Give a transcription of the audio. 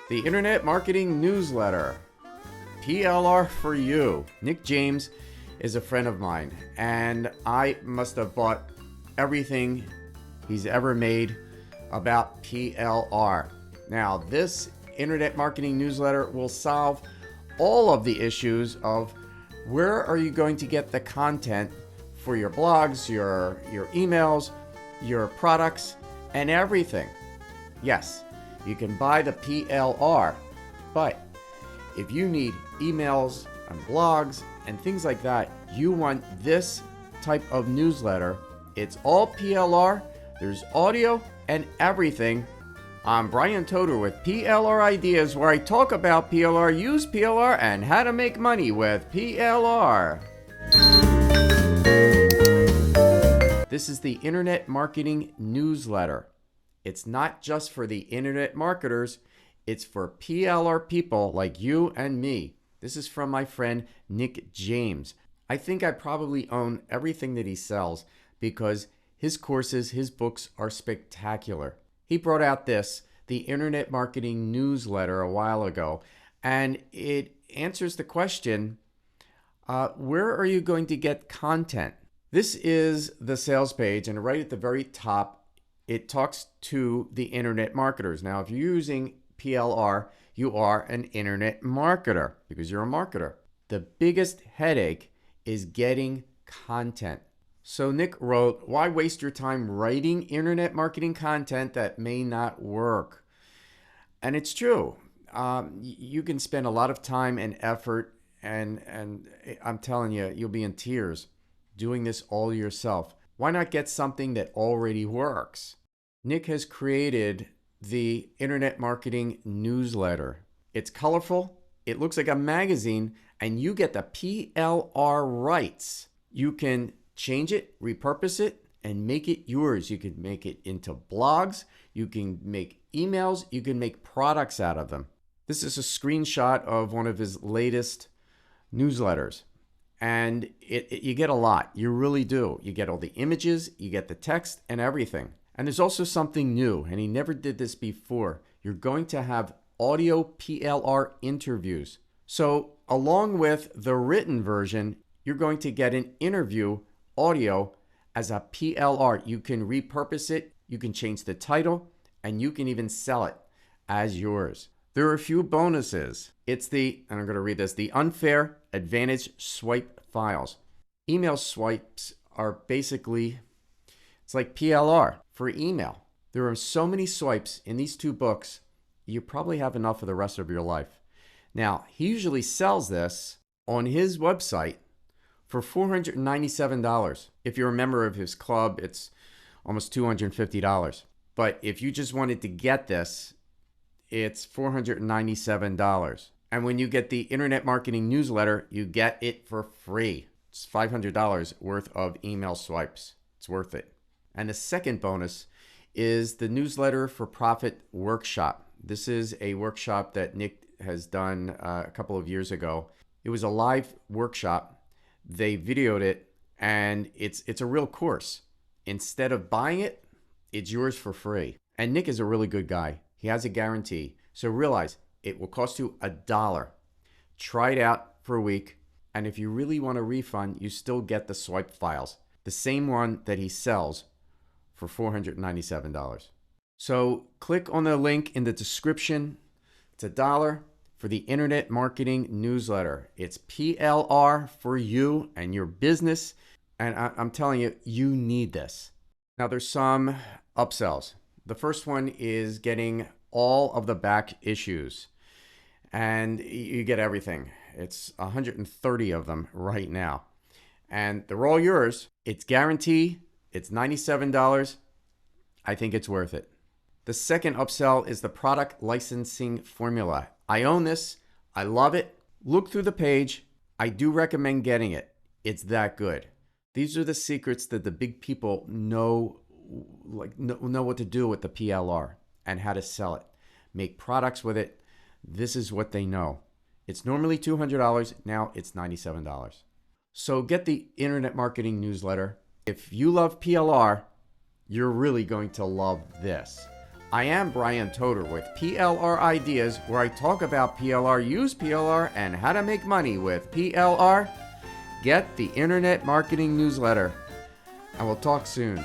The Internet Marketing Newsletter, PLR for you. Nick James is a friend of mine, and I must have bought everything he's ever made about PLR. Now, this Internet Marketing Newsletter will solve all of the issues of where are you going to get the content for your blogs, your emails, your products, and everything. Yes, you can buy the PLR, but if you need emails and blogs and things like that, you want this type of newsletter. It's all PLR, there's audio and everything. I'm Brian Toder with PLR Ideas, where I talk about PLR, use PLR, and how to make money with PLR. This is the Internet Marketing Newsletter. It's not just for the internet marketers, it's for PLR people like you and me. This is from my friend Nick James. I think I probably own everything that he sells because his courses, his books are spectacular. He brought out this, the Internet Marketing Newsletter, a while ago, and it answers the question, where are you going to get content? This is the sales page, and right at the very top, it talks to the internet marketers. Now, if you're using PLR, you are an internet marketer because you're a marketer. The biggest headache is getting content. So Nick wrote, why waste your time writing internet marketing content that may not work? And it's true. You can spend a lot of time and effort, and I'm telling you, you'll be in tears doing this all yourself. Why not get something that already works? Nick has created the Internet Marketing Newsletter. It's colorful, it looks like a magazine, and you get the PLR rights. You can change it, repurpose it, and make it yours. You can make it into blogs, you can make emails, you can make products out of them. This is a screenshot of one of his latest newsletters. And you get a lot. You really do. You get all the images, you get the text and everything. And there's also something new, and he never did this before. You're going to have audio PLR interviews. So along with the written version, you're going to get an interview audio as a PLR. You can repurpose it, you can change the title, and you can even sell it as yours. There are a few bonuses. It's and I'm going to read this, the unfair advantage swipe files. Email swipes are basically, it's like PLR for email. There are so many swipes in these two books, you probably have enough for the rest of your life. Now, he usually sells this on his website for $497. If you're a member of his club, it's almost $250. But if you just wanted to get this, it's $497. And when you get the Internet Marketing Newsletter, you get it for free. It's $500 worth of email swipes. It's worth it. And the second bonus is the Newsletter for Profit workshop. This is a workshop that Nick has done a couple of years ago. It was a live workshop. They videoed it, and it's a real course. Instead of buying it, it's yours for free. And Nick is a really good guy. He has a guarantee. So realize it will cost you $1. Try it out for a week. And if you really want a refund, you still get the swipe files. The same one that he sells for $497. So click on the link in the description. It's $1 for the Internet Marketing Newsletter. It's PLR for you and your business. And I'm telling you, you need this. Now there's some upsells. The first one is getting all of the back issues, and you get everything. It's 130 of them right now, and they're all yours. It's guaranteed. It's $97. I think it's worth it. The second upsell is the product licensing formula. I own this. I love it. Look through the page. I do recommend getting it. It's that good. These are the secrets that the big people know what to do with the PLR and how to sell it. Make products with it. This is what they know. It's normally $200. Now it's $97. So get the Internet Marketing Newsletter. If you love PLR, you're really going to love this. I am Brian Toder with PLR Ideas, where I talk about PLR, use PLR, and how to make money with PLR. Get the Internet Marketing Newsletter. I will talk soon.